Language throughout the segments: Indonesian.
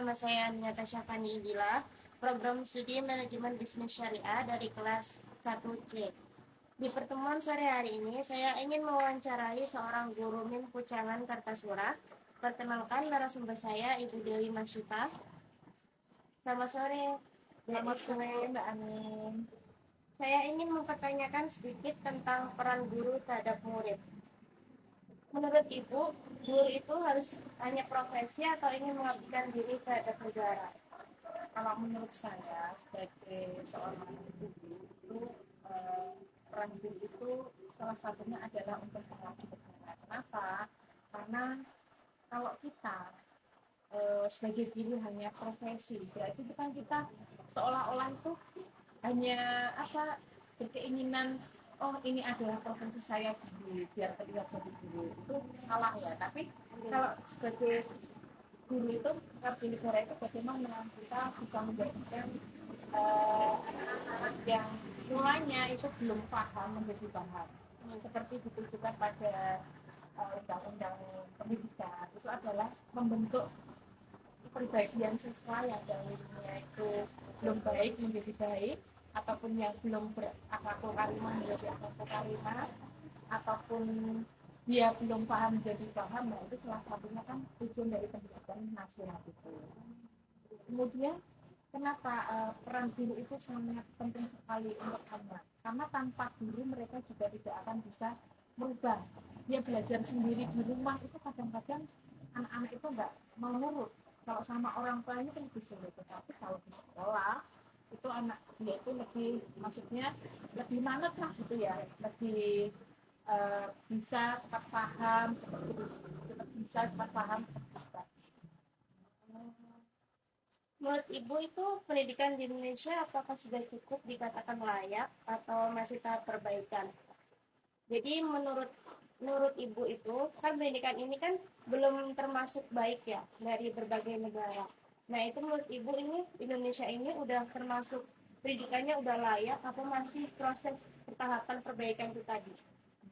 nama saya Natasha Fani Idila, program studi manajemen bisnis syariah dari kelas 1C. Di pertemuan sore hari ini, saya ingin mewawancarai seorang guru MIM Pucangan Kartasura. Perkenalkan narasumber saya, Ibu Dewi Masyita. Selamat sore. Selamat sore, Mbak Anin. Saya ingin mempertanyakan sedikit tentang peran guru terhadap murid. Menurut Ibu, guru itu harus hanya profesi atau ingin mengabdikan diri terhadap negara? Kalau menurut saya sebagai seorang guru itu peran guru itu salah satunya adalah untuk mengabdi negara. Kenapa? Karena kalau kita sebagai guru hanya profesi, berarti kan kita seolah-olah itu hanya berkeinginan, oh ini adalah profesi saya guru, biar terlihat jadi guru. Itu salah ya. Tapi kalau sebagai guru itu mengabdi negara itu bagaimana kita bisa menjadikan anak-anak yang mulanya itu belum paham menjadi paham, seperti ditunjukkan pada undang-undang pendidikan. Itu adalah membentuk kepribadian siswa yang dahulunya itu belum baik menjadi baik, ataupun yang belum berakhlakul karimah menjadi akhlakul karimah, ataupun dia belum paham menjadi paham. Nah, itu salah satunya kan tujuan dari pendidikan nasional itu. Kemudian kenapa peran guru itu sangat penting sekali untuk anak? Karena tanpa guru mereka juga tidak akan bisa merubah. Dia belajar sendiri di rumah itu kadang-kadang anak-anak itu nggak mau nurut. Kalau sama orang tuanya kan bisa gitu, tapi kalau di sekolah itu anak dia itu lebih, maksudnya lebih manut lah gitu ya, lebih bisa cepat paham, cepat paham. Menurut Ibu itu pendidikan di Indonesia apakah sudah cukup dikatakan layak atau masih tahap perbaikan? Jadi menurut Ibu itu kan pendidikan ini kan belum termasuk baik ya dari berbagai negara. Nah itu menurut Ibu ini Indonesia ini udah termasuk pendidikannya udah layak atau masih proses tahapan perbaikan itu tadi?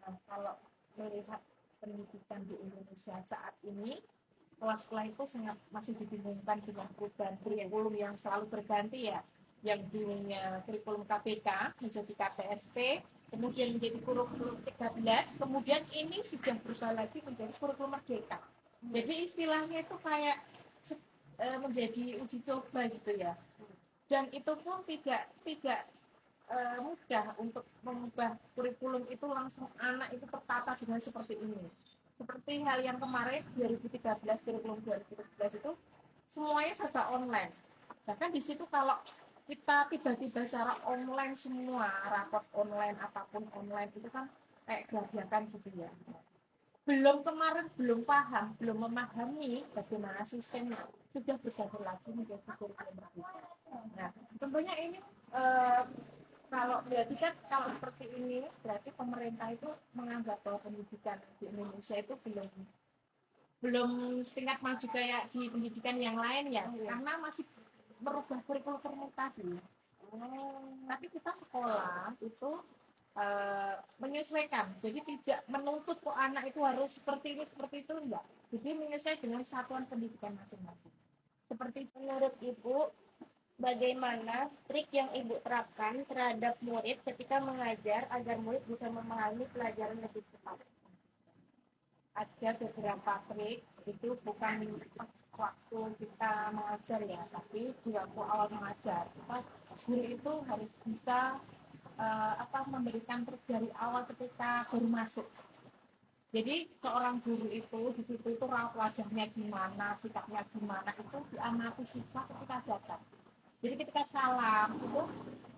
Nah, kalau melihat pendidikan di Indonesia saat ini, sekolah-sekolah itu sangat masih dibingungkan dengan perubahan kurikulum yang selalu berganti ya, yang dulunya kurikulum KPK menjadi KPSP, kemudian menjadi kurikulum 13, kemudian ini sudah berubah lagi menjadi kurikulum merdeka. Jadi istilahnya itu kayak menjadi uji coba gitu ya. Dan itu pun tidak mudah untuk mengubah kurikulum itu langsung anak itu tertata dengan seperti ini. Seperti hal yang kemarin 2013, kurikulum 2013 itu semuanya serba online. Bahkan di situ kalau kita tiba-tiba secara online semua, rapot online, apapun online, itu kan kayak gerakan gitu ya. Kemarin belum paham, belum memahami bagaimana sistemnya, sudah berganti lagi menjadi kurikulum berbeda. Nah, tentunya ini kalau berarti kan kalau seperti ini berarti pemerintah itu menganggap bahwa pendidikan di Indonesia itu belum setingkat maju kayak di pendidikan yang lain ya, karena masih merubah kurikulum permutasi. Tapi kita sekolah itu menyesuaikan, jadi tidak menuntut kok anak itu harus seperti ini seperti itu, enggak. Jadi menyesuaikan dengan satuan pendidikan masing-masing. Seperti menurut Ibu, bagaimana trik yang Ibu terapkan terhadap murid ketika mengajar agar murid bisa memahami pelajaran lebih cepat? Ada beberapa trik, itu bukan pas waktu kita mengajar ya, tapi di waktu awal mengajar kita guru itu harus bisa memberikan trik dari awal ketika baru masuk. Jadi seorang guru itu di situ itu wajahnya gimana, sikapnya gimana, itu diamati siswa ketika datang. Jadi ketika salam itu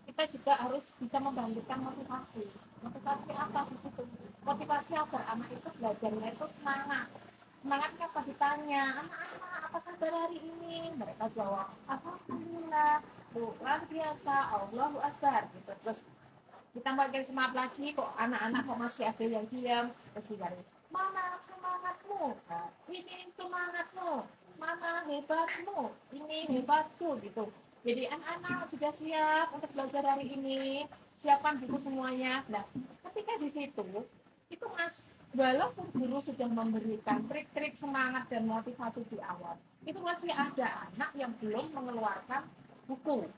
kita juga harus bisa membangkitkan motivasi. Motivasi apa di situ? Motivasi agar anak itu belajarnya itu semangat. Semangatnya apa ditanya, anak-anak apa kabar hari ini? Mereka jawab, alhamdulillah, luar biasa, Allahu Akbar gitu. Terus kita makin semangat lagi, kok anak-anak kok masih ada yang diam, terus dicari, mana semangatmu? Nah, ini semangatmu, mana hebatmu, ini hebatku gitu. Jadi anak-anak sudah siap untuk belajar hari ini, siapkan buku semuanya. Nah, ketika di situ itu Mas, walaupun guru sudah memberikan trik-trik semangat dan motivasi di awal, itu masih ada anak yang belum mengeluarkan buku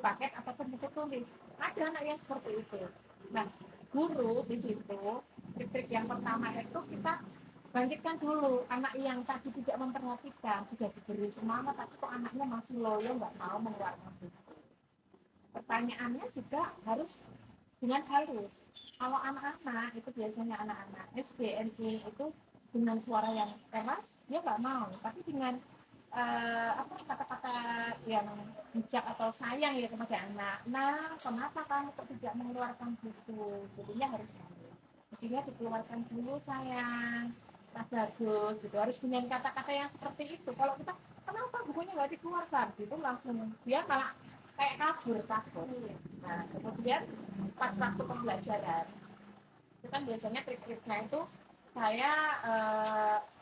paket ataupun buku tulis. Ada anak yang seperti itu. Nah, guru di situ, trik-trik yang pertama itu kita bangkitkan dulu anak yang tadi tidak memperhatikan, sudah diberi semangat tapi kok anaknya masih loyo nggak mau mengeluarkan buku. Pertanyaannya juga harus dengan halus. Kalau anak-anak itu biasanya anak-anak SDNI itu dengan suara yang keras dia nggak mau, tapi dengan kata-kata yang bijak atau sayang ya kepada anak. Nah, kenapa kamu kok tidak mengeluarkan buku? Jadinya harus mestinya dikeluarkan dulu sayang. Nah, bagus gitu. Harus dengan kata-kata yang seperti itu. Kalau kita kenapa bukunya nggak dikeluarkan? Gitu langsung dia malah kayak kabur. Nah, kemudian pas waktu pembelajaran itu kan biasanya trik-triknya itu saya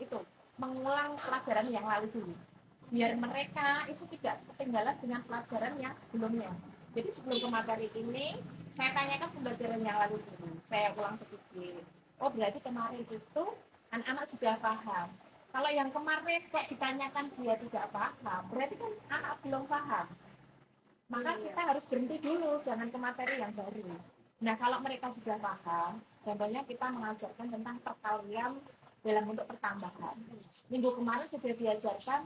itu mengulang pelajaran yang lalu dulu biar mereka itu tidak ketinggalan dengan pelajaran yang sebelumnya. Jadi sebelum ke materi ini saya tanyakan pembelajaran yang lalu dulu, saya ulang sedikit. Oh berarti kemarin itu anak-anak sudah paham. Kalau yang kemarin kok ditanyakan dia tidak paham, berarti kan anak belum paham. Maka kita harus berhenti dulu, jangan ke materi yang baru. Nah, kalau mereka sudah paham, contohnya kita mengajarkan tentang perkalian dalam bentuk pertambahan. Minggu kemarin sudah diajarkan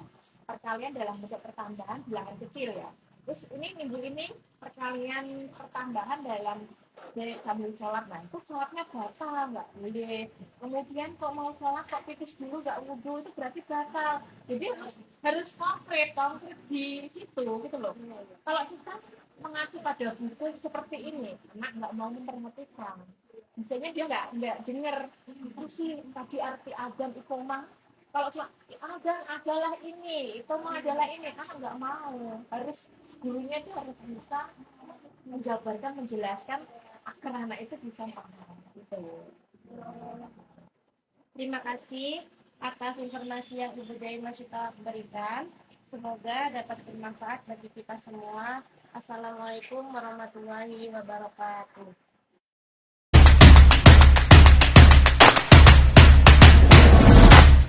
perkalian dalam bentuk pertambahan bilangan kecil ya. Terus ini minggu ini perkalian pertambahan dalam dari sambil sholat. Nah, itu sholatnya batal, nggak boleh. Kemudian kok mau sholat kok pipis dulu nggak wudhu, itu berarti batal. Jadi harus konkret di situ gitu loh. Kalau kita mengacu pada buku seperti ini, anak nggak mau memperhatikan. Misalnya dia nggak dengar apa sih tadi arti adzan iqomah. Kalau cuma adzan adalah ini, iqomah adalah ini, anak nggak mau. Harus gurunya itu harus bisa menjabarkan, menjelaskan agar anak itu bisa paham. Gitu. Terima kasih atas informasi yang Ibu Dewi Masyita berikan. Semoga dapat bermanfaat bagi kita semua. Assalamualaikum warahmatullahi wabarakatuh.